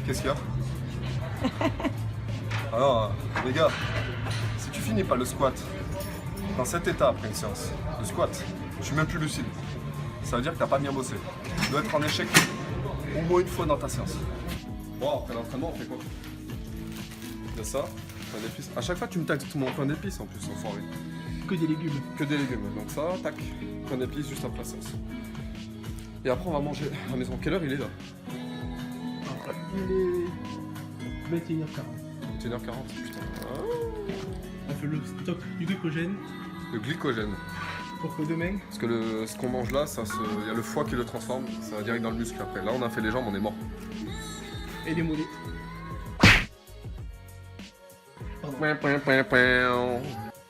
Qu'est-ce qu'il y a? Alors, les gars, si tu finis pas le squat dans cet état après une séance, le squat, je suis même plus lucide. Ça veut dire que t'as pas bien bossé. Tu dois être en échec au moins une fois dans ta séance. Bon, après l'entraînement, on fait quoi? Il y a ça, pain d'épices. À chaque fois, tu me taxes tout mon pain d'épices en plus en soirée. Que des légumes. Que des légumes. Donc ça, tac, pain d'épices juste après la séance. Et après, on va manger à la maison. Quelle heure il est là? Il est 21h40. 21h40, putain. On fait le stock du glycogène Le glycogène. pour que demain, Parce que ce qu'on mange là, il y a le foie qui le transforme, ça va direct dans le muscle après. Là, on a fait les jambes, on est mort. et les mollets.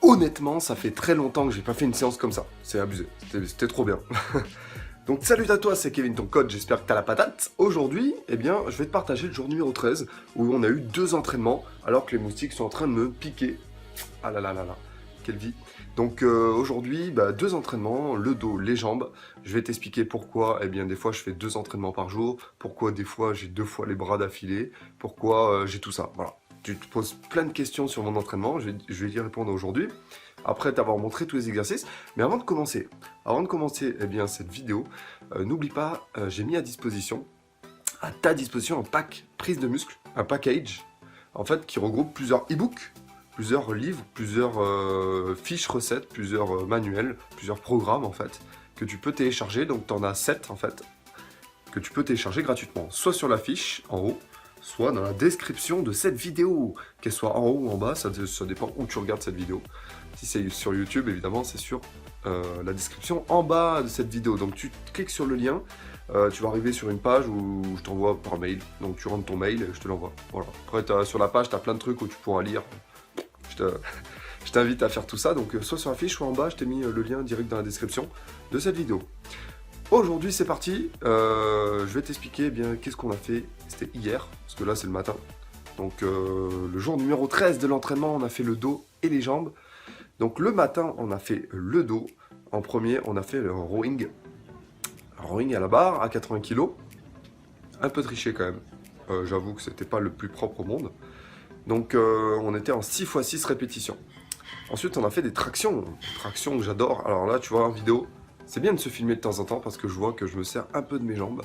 Honnêtement, ça fait très longtemps que j'ai pas fait une séance comme ça. C'est abusé. C'était trop bien. Donc salut à toi, c'est Kevin, ton coach, j'espère que t'as la patate. Aujourd'hui, eh bien, je vais te partager le jour numéro 13, où on a eu 2 entraînements, alors que les moustiques sont en train de me piquer. Ah là là là là, quelle vie. Donc aujourd'hui, 2 entraînements, le dos, les jambes. Je vais t'expliquer pourquoi, eh bien, des fois je fais 2 entraînements par jour, pourquoi des fois j'ai 2 fois les bras d'affilée, pourquoi j'ai tout ça, voilà. Tu te poses plein de questions sur mon entraînement, je vais y répondre aujourd'hui, après t'avoir montré tous les exercices. Mais avant de commencer eh bien, cette vidéo, n'oublie pas, j'ai mis à ta disposition un pack prise de muscle, un package, en fait, qui regroupe plusieurs e-books, plusieurs livres, plusieurs fiches recettes, plusieurs manuels, plusieurs programmes, en fait, que tu peux télécharger. Donc tu en as 7, en fait, que tu peux télécharger gratuitement, soit sur la fiche, en haut, soit dans la description de cette vidéo, qu'elle soit en haut ou en bas, ça dépend où tu regardes cette vidéo. Si c'est sur YouTube, évidemment, c'est sur la description en bas de cette vidéo. Donc tu cliques sur le lien, tu vas arriver sur une page où je t'envoie par mail. Donc tu rentres ton mail et je te l'envoie. Voilà. Après, sur la page, tu as plein de trucs où tu pourras lire. Je t'invite à faire tout ça. Donc soit sur la fiche, soit en bas, je t'ai mis le lien direct dans la description de cette vidéo. Aujourd'hui, c'est parti. Je vais t'expliquer eh bien qu'est-ce qu'on a fait. C'était hier, parce que là, c'est le matin. Donc, le jour numéro 13 de l'entraînement, on a fait le dos et les jambes. Donc, le matin, on a fait le dos. En premier, on a fait le rowing. Rowing à la barre, à 80 kg. Un peu triché quand même. J'avoue que c'était pas le plus propre au monde. Donc, on était en 6x6 répétitions. Ensuite, on a fait des tractions. Tractions que j'adore. Alors là, tu vois, en vidéo, c'est bien de se filmer de temps en temps parce que je vois que je me sers un peu de mes jambes.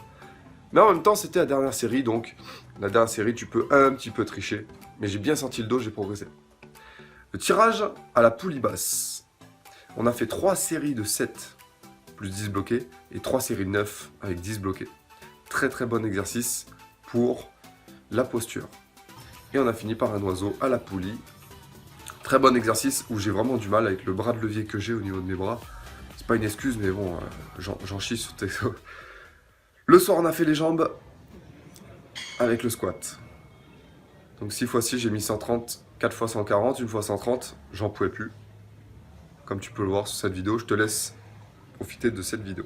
Mais en même temps, c'était la dernière série, donc la dernière série, tu peux un petit peu tricher. Mais j'ai bien senti le dos, j'ai progressé. Le tirage à la poulie basse. On a fait 3 séries de 7 plus 10 bloqués et 3 séries de 9 avec 10 bloqués. Très très bon exercice pour la posture. Et on a fini par un oiseau à la poulie. Très bon exercice où j'ai vraiment du mal avec le bras de levier que j'ai au niveau de mes bras. C'est pas une excuse, mais bon, j'en chie sur tes... Le soir, on a fait les jambes avec le squat. Donc 6 x 6, j'ai mis 130, 4 x 140, 1 x 130, j'en pouvais plus. Comme tu peux le voir sur cette vidéo, je te laisse profiter de cette vidéo.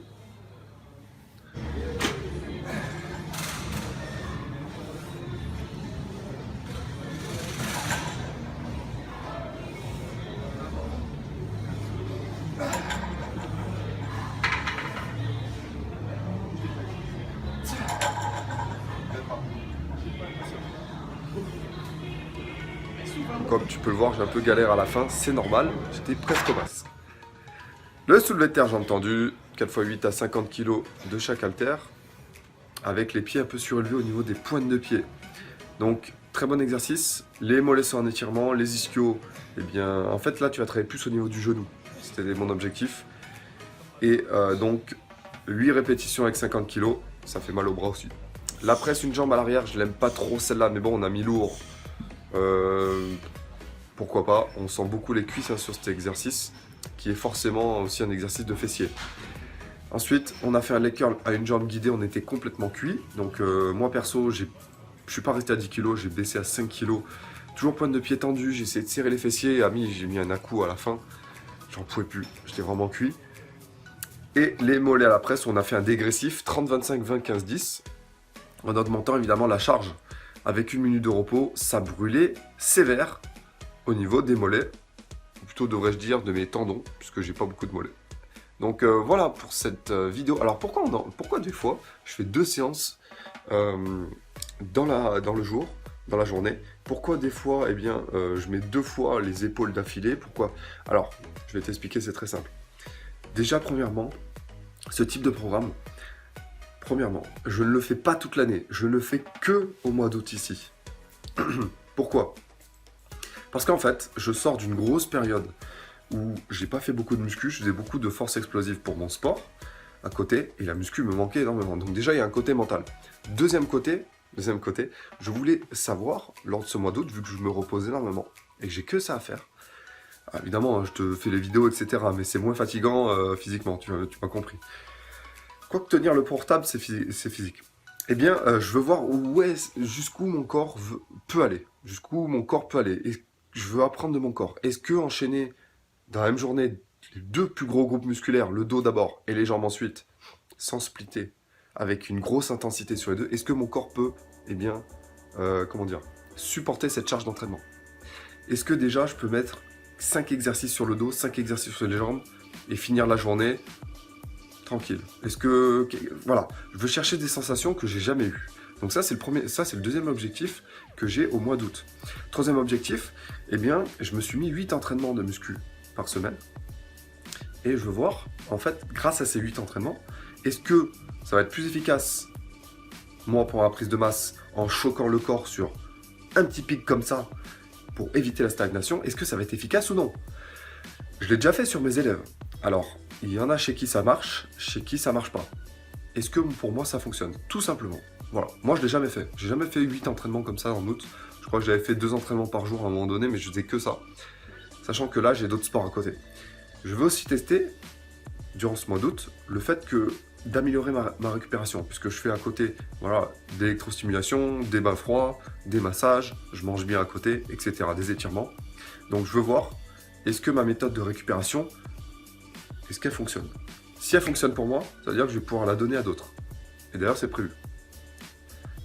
Comme tu peux le voir, j'ai un peu galère à la fin, c'est normal, j'étais presque au masque. Le soulevé de terre, jambes tendues, 4 x 8 à 50 kg de chaque haltère, avec les pieds un peu surélevés au niveau des pointes de pied. Donc, très bon exercice. Les mollets sont en étirement, les ischios, eh bien, en fait là, tu vas travailler plus au niveau du genou. C'était mon objectif. Et donc, 8 répétitions avec 50 kg, ça fait mal au bras aussi. La presse, une jambe à l'arrière, je l'aime pas trop celle-là, mais bon, on a mis lourd. Pourquoi pas, on sent beaucoup les cuisses sur cet exercice qui est forcément aussi un exercice de fessier. Ensuite, on a fait un leg curl à une jambe guidée, on était complètement cuit. Donc moi perso, je suis pas resté à 10 kg, j'ai baissé à 5 kg. Toujours pointe de pied tendue, j'ai essayé de serrer les fessiers, j'ai mis un à-coup à la fin. J'en pouvais plus, j'étais vraiment cuit. Et les mollets à la presse, on a fait un dégressif 30, 25, 20, 15, 10. En augmentant évidemment la charge. Avec 1 minute de repos, ça brûlait sévère au niveau des mollets, plutôt devrais-je dire de mes tendons, puisque j'ai pas beaucoup de mollets. Donc voilà pour cette vidéo. Alors pourquoi des fois je fais 2 séances dans le jour, dans la journée. Pourquoi des fois, eh bien, je mets 2 fois les épaules d'affilée? Pourquoi? Alors, je vais t'expliquer, c'est très simple. Déjà, premièrement, ce type de programme, premièrement, je ne le fais pas toute l'année, je ne le fais que au mois d'août ici. Pourquoi? Parce qu'en fait, je sors d'une grosse période où j'ai pas fait beaucoup de muscu, je faisais beaucoup de force explosive pour mon sport à côté, et la muscu me manquait énormément. Donc déjà, il y a un côté mental. Deuxième côté, je voulais savoir, lors de ce mois d'août, vu que je me repose énormément, et que j'ai que ça à faire, alors, évidemment, je te fais les vidéos, etc., mais c'est moins fatigant physiquement, tu m'as compris. Quoique tenir le portable, c'est physique. Eh bien, je veux voir jusqu'où mon corps peut aller. Jusqu'où mon corps peut aller. Et je veux apprendre de mon corps. Est-ce que enchaîner dans la même journée les 2 plus gros groupes musculaires, le dos d'abord et les jambes ensuite, sans splitter, avec une grosse intensité sur les deux, est-ce que mon corps peut, eh bien, supporter cette charge d'entraînement? Est-ce que déjà je peux mettre 5 exercices sur le dos, 5 exercices sur les jambes et finir la journée tranquille? Est-ce que... Voilà, je veux chercher des sensations que j'ai jamais eues. Donc ça, c'est le deuxième objectif que j'ai au mois d'août. Troisième objectif, eh bien, je me suis mis 8 entraînements de muscu par semaine. Et je veux voir, en fait, grâce à ces 8 entraînements, est-ce que ça va être plus efficace, moi, pour la prise de masse, en choquant le corps sur un petit pic comme ça, pour éviter la stagnation, est-ce que ça va être efficace ou non? Je l'ai déjà fait sur mes élèves. Alors, il y en a chez qui ça marche, chez qui ça marche pas. Est-ce que pour moi ça fonctionne? Tout simplement. Voilà, moi je l'ai jamais fait. J'ai jamais fait 8 entraînements comme ça en août. Je crois que j'avais fait 2 entraînements par jour à un moment donné, mais je faisais que ça. Sachant que là, j'ai d'autres sports à côté. Je veux aussi tester, durant ce mois d'août, le fait d'améliorer ma récupération, puisque je fais à côté, voilà, de l'électrostimulation, des bains froids, des massages, je mange bien à côté, etc., des étirements. Donc je veux voir, est-ce que ma méthode de récupération, est-ce qu'elle fonctionne? Si elle fonctionne pour moi, ça veut dire que je vais pouvoir la donner à d'autres. Et d'ailleurs, c'est prévu.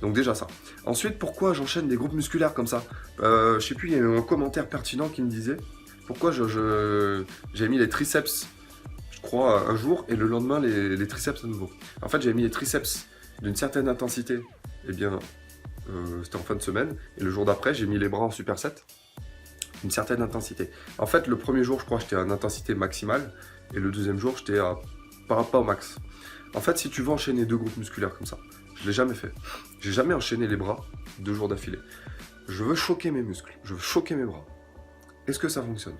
Donc déjà ça. Ensuite, pourquoi j'enchaîne des groupes musculaires comme ça? Je sais plus, il y a eu un commentaire pertinent qui me disait pourquoi j'ai mis les triceps, je crois, un jour, et le lendemain, les triceps à nouveau. En fait, j'avais mis les triceps d'une certaine intensité, eh bien, c'était en fin de semaine, et le jour d'après, j'ai mis les bras en superset, d'une certaine intensité. En fait, le premier jour, je crois, j'étais à une intensité maximale, et le deuxième jour, j'étais pas au max. En fait, si tu veux enchaîner 2 groupes musculaires comme ça, je l'ai jamais fait. J'ai jamais enchaîné les bras 2 jours d'affilée. Je veux choquer mes muscles, je veux choquer mes bras. Est-ce que ça fonctionne?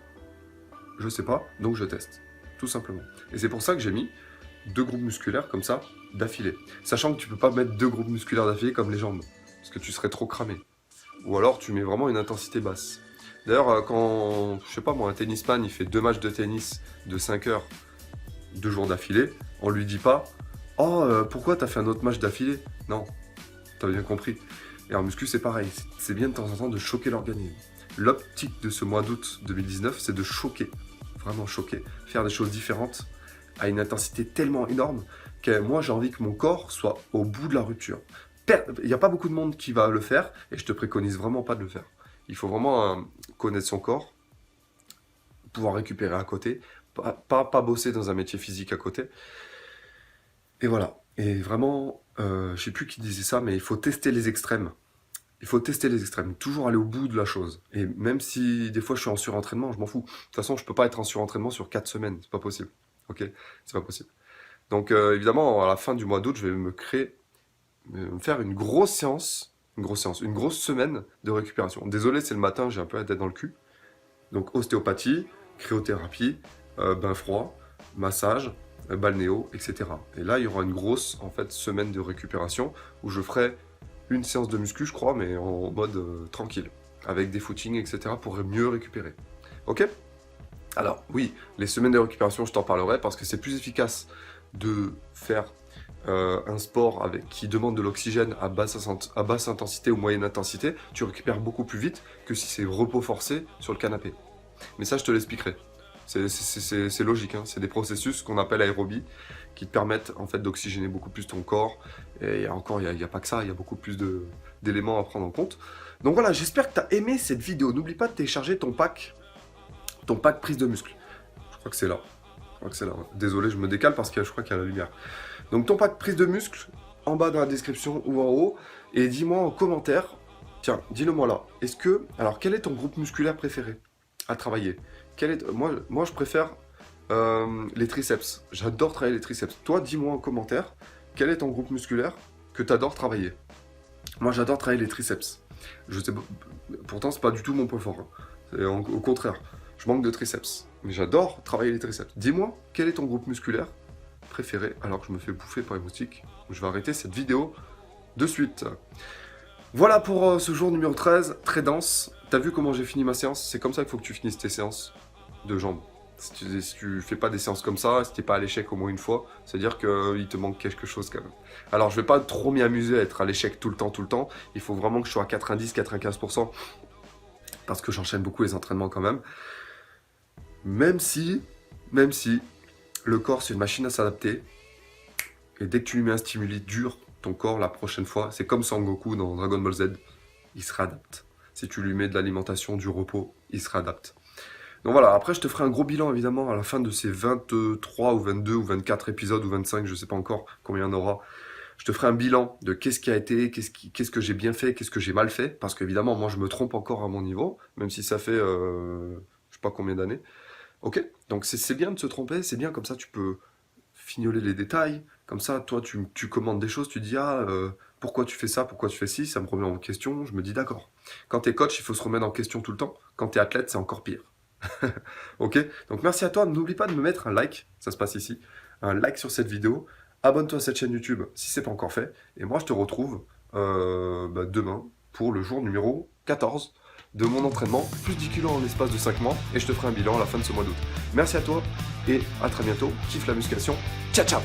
Je sais pas, donc je teste, tout simplement. Et c'est pour ça que j'ai mis 2 groupes musculaires comme ça, d'affilée. Sachant que tu peux pas mettre 2 groupes musculaires d'affilée comme les jambes, parce que tu serais trop cramé. Ou alors tu mets vraiment une intensité basse. D'ailleurs, quand, je sais pas moi, un tennisman, il fait 2 matchs de tennis de 5 heures, 2 jours d'affilée, on lui dit pas « Oh, pourquoi t'as fait un autre match d'affilée ?» Non, t'as bien compris. Et en muscu, c'est pareil, c'est bien de temps en temps de choquer l'organisme. L'optique de ce mois d'août 2019, c'est de choquer, vraiment choquer, faire des choses différentes à une intensité tellement énorme que moi, j'ai envie que mon corps soit au bout de la rupture. Il n'y a pas beaucoup de monde qui va le faire, et je te préconise vraiment pas de le faire. Il faut vraiment connaître son corps, pouvoir récupérer à côté, pas bosser dans un métier physique à côté. Et voilà. Et vraiment, je sais plus qui disait ça, mais il faut tester les extrêmes. Il faut tester les extrêmes, toujours aller au bout de la chose. Et même si des fois je suis en surentraînement, je m'en fous. De toute façon, je peux pas être en surentraînement sur 4 semaines, c'est pas possible. Ok, c'est pas possible. Donc évidemment, à la fin du mois d'août, je vais me faire une grosse séance, une grosse semaine de récupération. Désolé, c'est le matin, j'ai un peu la tête dans le cul. Donc ostéopathie, cryothérapie, bain froid, massage, balnéo, etc. Et là, il y aura une grosse semaine de récupération où je ferai une séance de muscu, je crois, mais en mode tranquille, avec des footings, etc. pour mieux récupérer. Ok? Alors, oui, les semaines de récupération, je t'en parlerai parce que c'est plus efficace de faire un sport qui demande de l'oxygène à basse intensité ou moyenne intensité. Tu récupères beaucoup plus vite que si c'est repos forcé sur le canapé. Mais ça, je te l'expliquerai. C'est logique, hein. C'est des processus qu'on appelle aérobie qui te permettent en fait d'oxygéner beaucoup plus ton corps. Et il n'y a pas que ça, il y a beaucoup plus d'éléments à prendre en compte. Donc voilà, j'espère que tu as aimé cette vidéo. N'oublie pas de télécharger ton pack prise de muscle. Je crois que c'est là. Désolé, je me décale parce que je crois qu'il y a la lumière. Donc ton pack prise de muscle, en bas dans la description ou en haut. Et dis-moi en commentaire, tiens, dis-le moi là, alors quel est ton groupe musculaire préféré à travailler? Moi je préfère les triceps, j'adore travailler les triceps. Toi, dis-moi en commentaire, quel est ton groupe musculaire que tu adores travailler? Moi j'adore travailler les triceps. Je sais, pourtant c'est pas du tout mon point fort, hein. Au contraire, je manque de triceps. Mais j'adore travailler les triceps. Dis-moi, quel est ton groupe musculaire préféré alors que je me fais bouffer par les moustiques? Je vais arrêter cette vidéo de suite. Voilà pour ce jour numéro 13, très dense. T'as vu comment j'ai fini ma séance? C'est comme ça qu'il faut que tu finisses tes séances de jambes. Si tu fais pas des séances comme ça, si t'es pas à l'échec au moins une fois, c'est-à-dire qu'il te manque quelque chose quand même. Alors je vais pas trop m'y amuser à être à l'échec tout le temps. Il faut vraiment que je sois à 90-95%, parce que j'enchaîne beaucoup les entraînements quand même. Même si le corps c'est une machine à s'adapter, et dès que tu lui mets un stimuli dur, ton corps la prochaine fois, c'est comme Sangoku dans Dragon Ball Z, il se réadapte. Si tu lui mets de l'alimentation, du repos, il se réadapte. Donc voilà, après je te ferai un gros bilan évidemment à la fin de ces 23 ou 22 ou 24 épisodes ou 25, je sais pas encore combien il y en aura. Je te ferai un bilan de qu'est-ce qui a été, qu'est-ce que j'ai bien fait, qu'est-ce que j'ai mal fait, parce qu'évidemment moi je me trompe encore à mon niveau, même si ça fait je sais pas combien d'années. Ok, donc c'est bien de se tromper, c'est bien, comme ça tu peux fignoler les détails, comme ça toi tu commandes des choses, tu dis pourquoi tu fais ça, pourquoi tu fais ci, ça me remet en question, je me dis d'accord. Quand t'es coach, il faut se remettre en question tout le temps, quand t'es athlète c'est encore pire. Ok, donc merci à toi, n'oublie pas de me mettre un like, ça se passe ici, un like sur cette vidéo, abonne-toi à cette chaîne YouTube si c'est pas encore fait, et moi je te retrouve demain pour le jour numéro 14 de mon entraînement, plus 10 kg en l'espace de 5 mois, et je te ferai un bilan à la fin de ce mois d'août. Merci à toi, et à très bientôt, kiffe la musculation, ciao ciao.